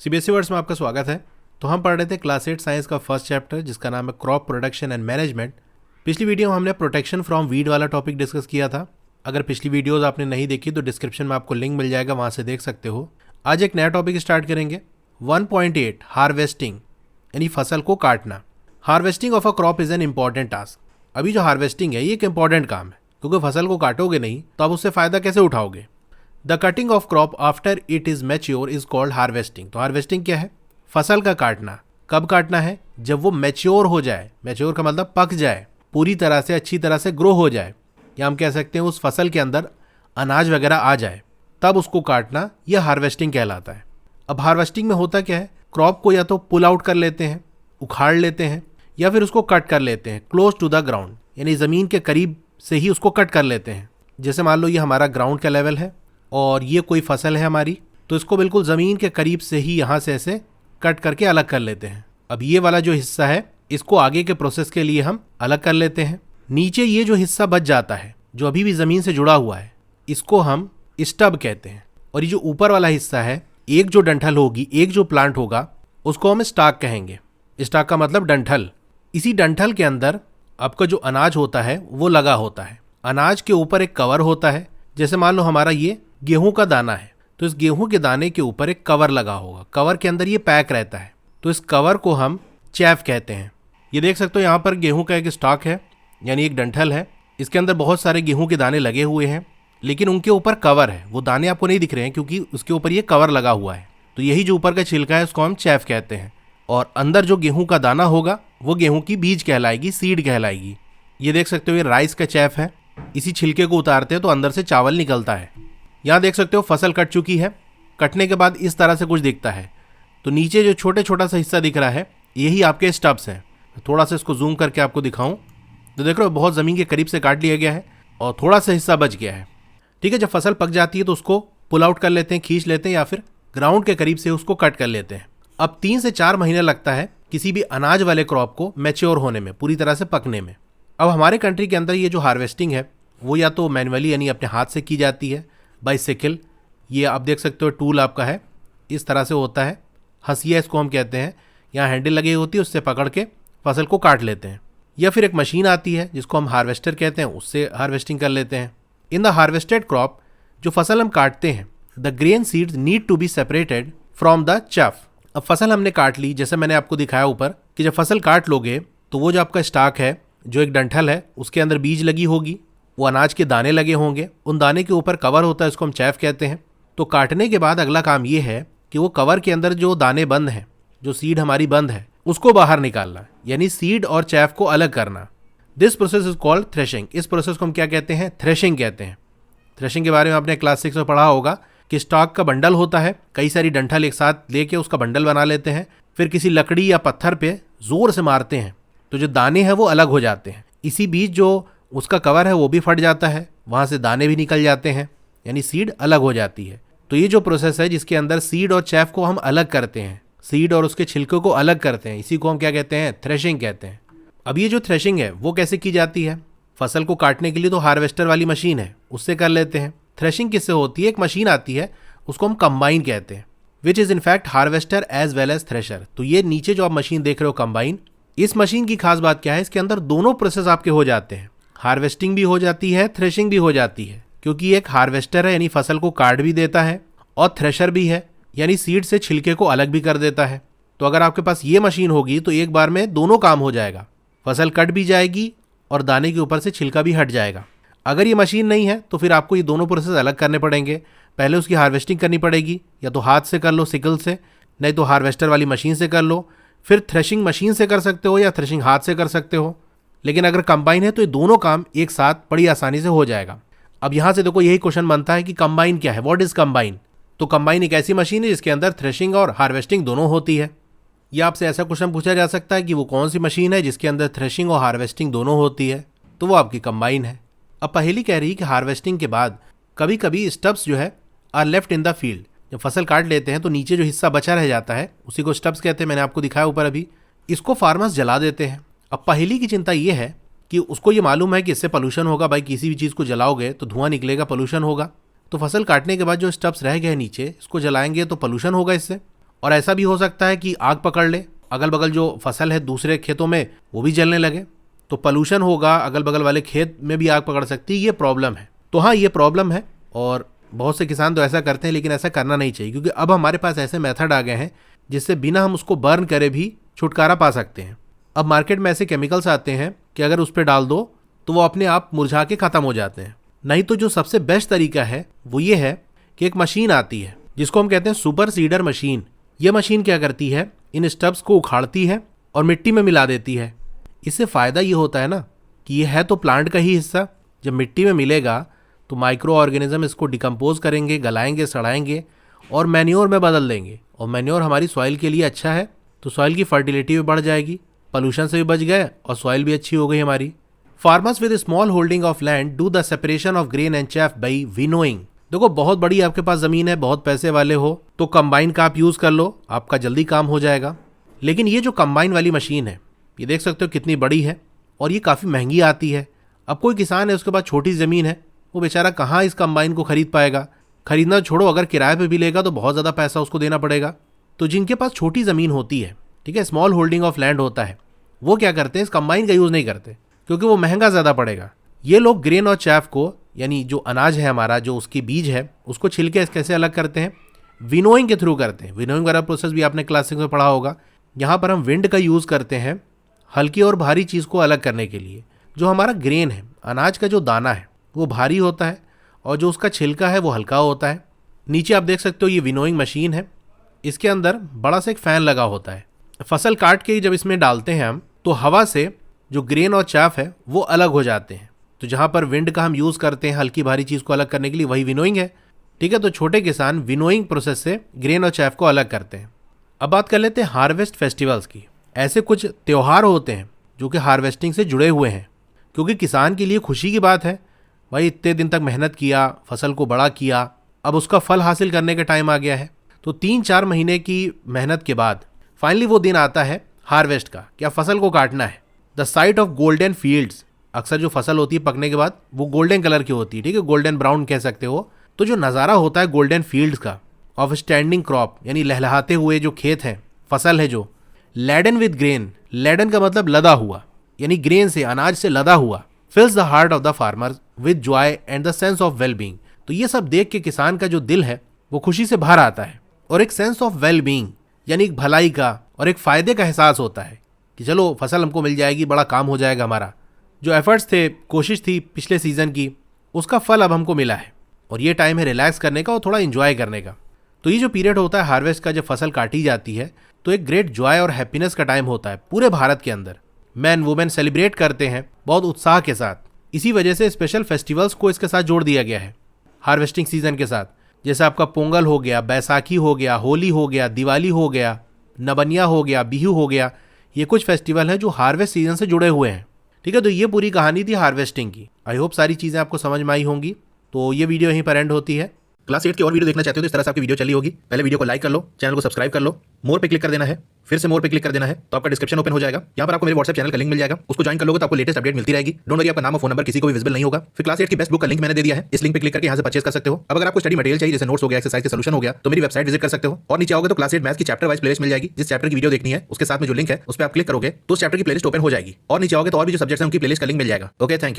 CBSE words में आपका स्वागत है। तो हम पढ़ रहे थे क्लास 8 साइंस का फर्स्ट चैप्टर जिसका नाम है क्रॉप प्रोडक्शन एंड मैनेजमेंट। पिछली वीडियो में हमने प्रोटेक्शन फ्रॉम वीड वाला टॉपिक डिस्कस किया था। अगर पिछली वीडियोस आपने नहीं देखी तो डिस्क्रिप्शन में आपको लिंक मिल जाएगा, वहाँ से देख सकते हो। आज एक नया टॉपिक स्टार्ट करेंगे 1.8 हार्वेस्टिंग, यानी फसल को काटना। Harvesting of a crop is an important task. अभी जो हार्वेस्टिंग है ये एक इंपॉर्टेंट काम है, क्योंकि फसल को काटोगे नहीं तो आप उससे फ़ायदा कैसे उठाओगे। The cutting of crop after it is mature is called harvesting. तो हार्वेस्टिंग क्या है? फसल का काटना। कब काटना है? जब वो मैच्योर हो जाए। मैच्योर का मतलब पक जाए, पूरी तरह से अच्छी तरह से ग्रो हो जाए, या हम कह सकते हैं उस फसल के अंदर अनाज वगैरह आ जाए, तब उसको काटना, यह हार्वेस्टिंग कहलाता है। अब हार्वेस्टिंग में होता क्या है, क्रॉप को या तो पुल आउट कर लेते हैं, उखाड़ लेते हैं, या फिर उसको कट कर लेते हैं क्लोज टू द ग्राउंड, यानी ज़मीन के करीब से ही उसको कट कर लेते हैं। जैसे मान लो ये हमारा ग्राउंड का लेवल है और ये कोई फसल है हमारी, तो इसको बिल्कुल ज़मीन के करीब से ही यहाँ से ऐसे कट करके अलग कर लेते हैं। अब ये वाला जो हिस्सा है इसको आगे के प्रोसेस के लिए हम अलग कर लेते हैं। नीचे ये जो हिस्सा बच जाता है जो अभी भी ज़मीन से जुड़ा हुआ है, इसको हम स्टब कहते हैं। और ये जो ऊपर वाला हिस्सा है, एक जो डंठल होगी, एक जो प्लांट होगा, उसको हम स्टाक कहेंगे। स्टाक का मतलब डंठल। इसी डंठल के अंदर आपका जो अनाज होता है वो लगा होता है। अनाज के ऊपर एक कवर होता है। जैसे मान लो हमारा ये गेहूं का दाना है, तो इस गेहूं के दाने के ऊपर एक कवर लगा होगा। कवर के अंदर ये पैक रहता है, तो इस कवर को हम चैफ कहते हैं। ये देख सकते हो यहाँ पर गेहूं का एक स्टॉक है, यानी एक डंठल है। इसके अंदर बहुत सारे गेहूं के दाने लगे हुए हैं, लेकिन उनके ऊपर कवर है। वो दाने आपको नहीं दिख रहे हैं क्योंकि उसके ऊपर ये कवर लगा हुआ है। तो यही जो ऊपर का छिलका है उसको हम चैफ कहते हैं। और अंदर जो गेहूं का दाना होगा वो गेहूं की बीज कहलाएगी, सीड कहलाएगी। ये देख सकते हो ये राइस का चैफ है। इसी छिलके को उतारते हैं तो अंदर से चावल निकलता है। यहाँ देख सकते हो फसल कट चुकी है। कटने के बाद इस तरह से कुछ दिखता है। तो नीचे जो छोटा सा हिस्सा दिख रहा है यही आपके स्टब्स हैं। थोड़ा सा इसको जूम करके आपको दिखाऊं तो देख रहे हो बहुत ज़मीन के करीब से काट लिया गया है और थोड़ा सा हिस्सा बच गया है। ठीक है, जब फसल पक जाती है तो उसको पुल आउट कर लेते हैं, खींच लेते हैं, या फिर ग्राउंड के करीब से उसको कट कर लेते हैं। अब 3 से 4 महीने लगता है किसी भी अनाज वाले क्रॉप को मैच्योर होने में, पूरी तरह से पकने में। अब हमारे कंट्री के अंदर ये जो हार्वेस्टिंग है वो या तो मैनुअली यानी अपने हाथ से की जाती है, बाई सिकल। ये आप देख सकते हो टूल आपका है, इस तरह से होता है। हंसिया इसको हम कहते हैं। यहाँ हैंडल लगी होती है, उससे पकड़ के फसल को काट लेते हैं। या फिर एक मशीन आती है जिसको हम हार्वेस्टर कहते हैं, उससे हार्वेस्टिंग कर लेते हैं। इन द हार्वेस्टेड क्रॉप, जो फसल हम काटते हैं, the grain seeds need to be separated from the chaff. अब फसल हमने काट ली, जैसे मैंने आपको दिखाया ऊपर कि जब फसल काट लोगे तो वो जो आपका स्टाक है, जो एक डंठल है, उसके अंदर बीज लगी होगी, वो अनाज के दाने लगे होंगे, उन दाने के ऊपर कवर होता है, इसको हम चैफ कहते हैं। तो काटने के बाद अगला काम ये है कि वो कवर के अंदर जो दाने बंद हैं, जो सीड हमारी बंद है, उसको बाहर निकालना, यानी सीड और चैफ को अलग करना। This process is called threshing. इस प्रोसेस को हम क्या कहते हैं? थ्रेशिंग कहते हैं। थ्रेशिंग के बारे में आपने क्लास 6 में पढ़ा होगा कि स्टॉक का बंडल होता है, कई सारी डंठल एक साथ लेके उसका बंडल बना लेते हैं, फिर किसी लकड़ी या पत्थर पे जोर से मारते हैं तो जो दाने हैं वो अलग हो जाते हैं। इसी बीच जो उसका कवर है वो भी फट जाता है, वहाँ से दाने भी निकल जाते हैं, यानी सीड अलग हो जाती है। तो ये जो प्रोसेस है जिसके अंदर सीड और चैफ को हम अलग करते हैं, सीड और उसके छिलके को अलग करते हैं, इसी को हम क्या कहते हैं? थ्रेशिंग कहते हैं। अब ये जो थ्रेशिंग है वो कैसे की जाती है? फसल को काटने के लिए तो हार्वेस्टर वाली मशीन है, उससे कर लेते हैं। थ्रेशिंग किससे होती है? एक मशीन आती है, उसको हम कंबाइन कहते हैं, which is in fact harvester as well as thresher. तो ये नीचे जो आप मशीन देख रहे हो कंबाइन, इस मशीन की खास बात क्या है? इसके अंदर दोनों प्रोसेस आपके हो जाते हैं। हार्वेस्टिंग भी हो जाती है, थ्रेशिंग भी हो जाती है, क्योंकि एक हार्वेस्टर है यानी फसल को काट भी देता है, और थ्रेशर भी है यानी सीड से छिलके को अलग भी कर देता है। तो अगर आपके पास ये मशीन होगी तो एक बार में दोनों काम हो जाएगा, फसल कट भी जाएगी और दाने के ऊपर से छिलका भी हट जाएगा। अगर ये मशीन नहीं है तो फिर आपको ये दोनों प्रोसेस अलग करने पड़ेंगे। पहले उसकी हार्वेस्टिंग करनी पड़ेगी, या तो हाथ से कर लो सिकल से, नहीं तो हार्वेस्टर वाली मशीन से कर लो, फिर थ्रेशिंग मशीन से कर सकते हो या थ्रेशिंग हाथ से कर सकते हो। लेकिन अगर कंबाइन है तो ये दोनों काम एक साथ बड़ी आसानी से हो जाएगा। अब यहाँ से देखो यही क्वेश्चन बनता है कि कंबाइन क्या है? What is combine? तो कंबाइन एक ऐसी मशीन है जिसके अंदर थ्रेशिंग और हार्वेस्टिंग दोनों होती है। या आपसे ऐसा क्वेश्चन पूछा जा सकता है कि वो कौन सी मशीन है जिसके अंदर थ्रेशिंग और हार्वेस्टिंग दोनों होती है? तो वो आपकी कंबाइन है। अब पहेली कह रही कि हार्वेस्टिंग के बाद कभी कभी स्टब्स जो है are left in the field. जब फसल काट लेते हैं तो नीचे जो हिस्सा बचा रह जाता है उसी को स्टब्स कहते हैं। मैंने आपको दिखाया ऊपर अभी। इसको फार्मर्स जला देते हैं। अब पहेली की चिंता ये है कि उसको ये मालूम है कि इससे पोल्यूशन होगा, भाई किसी भी चीज़ को जलाओगे तो धुआं निकलेगा, पोल्यूशन होगा। तो फसल काटने के बाद जो स्टब्स रह गए नीचे, इसको जलाएंगे तो पोल्यूशन होगा इससे। और ऐसा भी हो सकता है कि आग पकड़ ले, अगल बगल जो फसल है दूसरे खेतों में वो भी जलने लगे, तो पॉल्यूशन होगा, अगल बगल वाले खेत में भी आग पकड़ सकती है। ये प्रॉब्लम है। तो हाँ, ये प्रॉब्लम है और बहुत से किसान तो ऐसा करते हैं, लेकिन ऐसा करना नहीं चाहिए, क्योंकि अब हमारे पास ऐसे मेथड आ गए हैं जिससे बिना हम उसको बर्न करे भी छुटकारा पा सकते हैं। अब मार्केट में ऐसे केमिकल्स आते हैं कि अगर उस पर डाल दो तो वो अपने आप मुरझा के ख़त्म हो जाते हैं। नहीं तो जो सबसे बेस्ट तरीका है वो ये है कि एक मशीन आती है जिसको हम कहते हैं सुपर सीडर मशीन। ये मशीन क्या करती है, इन स्टब्स को उखाड़ती है और मिट्टी में मिला देती है। इससे फ़ायदा ये होता है ना कि ये है तो प्लांट का ही हिस्सा, जब मिट्टी में मिलेगा तो माइक्रो ऑर्गेनिज्म इसको डिकम्पोज करेंगे, गलाएंगे, सड़ाएंगे और मैन्योर में बदल देंगे। और मैन्योर हमारी सॉइल के लिए अच्छा है, तो सॉइल की फर्टिलिटी भी बढ़ जाएगी, पोल्यूशन से भी बच गए और सॉइल भी अच्छी हो गई हमारी। Farmers with small holding of land do the separation of grain and chaff by winnowing. देखो, बहुत बड़ी आपके पास ज़मीन है, बहुत पैसे वाले हो, तो कंबाइन का आप यूज़ कर लो, आपका जल्दी काम हो जाएगा। लेकिन ये जो कंबाइन वाली मशीन है, ये देख सकते हो कितनी बड़ी है और ये काफ़ी महंगी आती है। अब कोई किसान है, उसके पास छोटी ज़मीन है, वो बेचारा कहाँ इस कंबाइन को खरीद पाएगा। खरीदना छोड़ो, अगर किराए पे भी लेगा तो बहुत ज़्यादा पैसा उसको देना पड़ेगा। तो जिनके पास छोटी ज़मीन होती है, ठीक है, स्मॉल होल्डिंग ऑफ लैंड होता है, वो क्या करते हैं, इस कंबाइन का यूज़ नहीं करते, क्योंकि वो महंगा ज़्यादा पड़ेगा। ये लोग ग्रेन और चैफ को, यानी जो अनाज है हमारा, जो उसकी बीज है, उसको छिलके कैसे अलग करते हैं, विनोइंग के थ्रू करते हैं। विनोइंग वाला प्रोसेस भी आपने क्लास 6 में पढ़ा होगा। यहाँ पर हम विंड का यूज़ करते हैं हल्की और भारी चीज़ को अलग करने के लिए। जो हमारा ग्रेन है, अनाज का जो दाना है, वो भारी होता है और जो उसका छिलका है वो हल्का होता है। नीचे आप देख सकते हो ये विनोइंग मशीन है, इसके अंदर बड़ा सा एक फ़ैन लगा होता है। फसल काट के जब इसमें डालते हैं हम, तो हवा से जो ग्रेन और चाफ है वो अलग हो जाते हैं। तो जहाँ पर विंड का हम यूज़ करते हैं हल्की भारी चीज़ को अलग करने के लिए, वही विनोइंग है, ठीक है। तो छोटे किसान विनोइंग प्रोसेस से ग्रेन और चाफ को अलग करते हैं। अब बात कर लेते हैं हार्वेस्ट फेस्टिवल्स की। ऐसे कुछ त्यौहार होते हैं जो कि हार्वेस्टिंग से जुड़े हुए हैं, क्योंकि किसान के लिए खुशी की बात है, भाई इतने दिन तक मेहनत किया, फसल को बड़ा किया, अब उसका फल हासिल करने का टाइम आ गया है। तो 3-4 महीने की मेहनत के बाद फाइनली वो दिन आता है हार्वेस्ट का, क्या फसल को काटना है। The site of golden fields, अक्सर जो फसल होती है पकने के बाद वो गोल्डन कलर की होती है, ठीक है, गोल्डन ब्राउन कह सकते हो। तो जो नज़ारा होता है गोल्डन फील्ड्स का, ऑफ स्टैंडिंग क्रॉप, यानी लहलहाते हुए जो खेत है, फसल है जो लैडन विद ग्रेन, लैडन का मतलब लदा हुआ, यानी ग्रेन से, अनाज से लदा हुआ, फिल्स the heart of the farmer with Joy and the sense of well being. तो ये सब देख के किसान का जो दिल है वो खुशी से भर आता है और एक सेंस ऑफ वेल बीइंग, यानी एक भलाई का और एक फ़ायदे का एहसास होता है कि चलो फसल हमको मिल जाएगी, बड़ा काम हो जाएगा हमारा। जो एफर्ट्स थे, कोशिश थी पिछले सीज़न की, उसका फल अब हमको मिला है और ये टाइम है रिलैक्स करने का और थोड़ा इन्जॉय करने का। तो ये जो पीरियड होता है हार्वेस्ट का, जब फसल काटी जाती है, तो एक ग्रेट जॉय और हैप्पीनेस का टाइम होता है पूरे भारत के अंदर। मैन वुमेन सेलिब्रेट करते हैं बहुत उत्साह के साथ। इसी वजह से स्पेशल फेस्टिवल्स को इसके साथ जोड़ दिया गया है हार्वेस्टिंग सीजन के साथ। जैसे आपका पोंगल हो गया, बैसाखी हो गया, होली हो गया, दिवाली हो गया, नबनिया हो गया, बिहू हो गया। ये कुछ फेस्टिवल हैं जो हार्वेस्ट सीजन से जुड़े हुए हैं, ठीक है। तो ये पूरी कहानी थी हार्वेस्टिंग की। आई होप सारी चीज़ें आपको समझ में आई होंगी। तो ये वीडियो यहीं पर एंड होती है। क्लास 8 की और वीडियो देखना चाहते हो तो इस तरह से आपकी वीडियो चली होगी। पहले वीडियो को लाइक कर लो, चैनल को सब्सक्राइब कर लो, मोर पे क्लिक कर देना है, फिर से मोर पे क्लिक कर देना है, तो आपका डिस्क्रिप्शन ओपन हो जाएगा। यहाँ पर आपको मेरे व्हाट्सएप चैनल का लिंक मिल जाएगा, उसको ज्वाइन कर लोगे तो आपको लेटेस्ट अपडेट मिलती रहेगी। डोंट वरी, आपका नाम और फोन नंबर किसी को भी विजिबल नहीं होगा। फिर क्लास 8 की बेस्ट बुक का लिंक मैंने दे दिया है, इस लिंक पे क्लिक करके यहाँ से परचेज कर सकते हो। अब अगर आपको स्टडी मटेरियल चाहिए, जैसे नोट्स हो गया, एक्सरसाइज के सॉल्यूशन हो गया, तो मेरी वेबसाइट विजिट कर सकते हो। और नीचे आओगे तो क्लास 8 मैथ्स की चैप्टर वाइज प्लेलिस्ट मिल जाएगी। जिस चैप्टर की वीडियो देखनी है उसके साथ में जो लिंक है उस पर आप क्लिक करोगे तो उस चैप्टर की प्लेलिस्ट ओपन हो जाएगी। और नीचे आओगे तो और भी जो सब्जेक्ट्स हैं उनकी प्लेलिस्ट का लिंक मिल जाएगा। Okay, thank you.